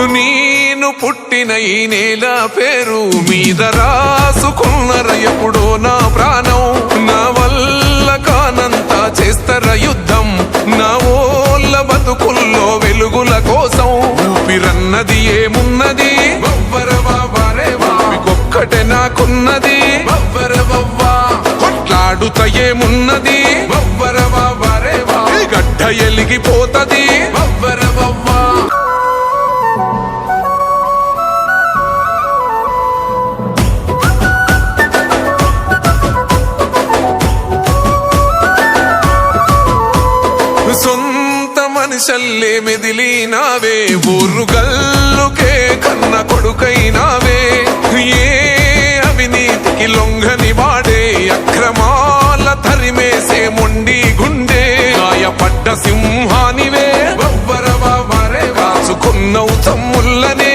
నేను పుట్టిన ఈ నేల పేరు మీద రాసుకున్నర ఎప్పుడో నా ప్రాణం. నా వల్ల కానంతా చేస్తర యుద్ధం, నా ఓళ్ళ బతుకుల్లో వెలుగుల కోసం. ఊపిరన్నది ఏమున్నది ఒక్కటే నాకున్నది, కొట్లాడుత ఏమున్నది గడ్డ ఎలిగిపోతది. సొంత మనుషల్లే మెదిలినావే, ఊరు గల్లుకే కన్న కొడుకైనావే. ఏ అవినీతికి లొంగని వాడే, అక్రమాల తరిమేసే మొండి గుండె. గాయపడ్డ సింహానివే, కాచుకున్నవు తమ్ముళ్ళనే.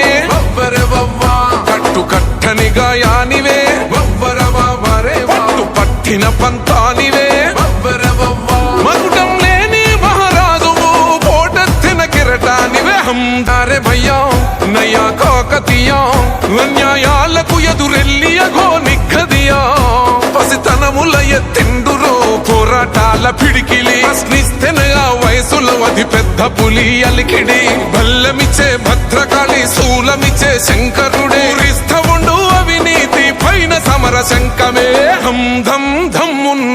కట్టుకట్టని గాయానివే, పట్టు పట్టిన పంతానివే. మకుటం లేని మహారాజువు, పోటెత్తిన కిరటానివే. హందారే భయ్యా నయా కాకతీయా, అన్యాయాలకు ఎదురెల్లియగో నిగ్గదియా. పసితనముల ఎత్తిండురో పోరాటాల పిడికిలి, ప్రశ్నిస్తేనగా వయసులో అది పెద్ద పులి అలికిడి. బల్లమిచ్చే భద్రకాళి, శూలమిచ్చే శంకరుడే. రిస్తవుండు అవినీతి పైన సమర శంకమే. హం ధం ధమ్మున్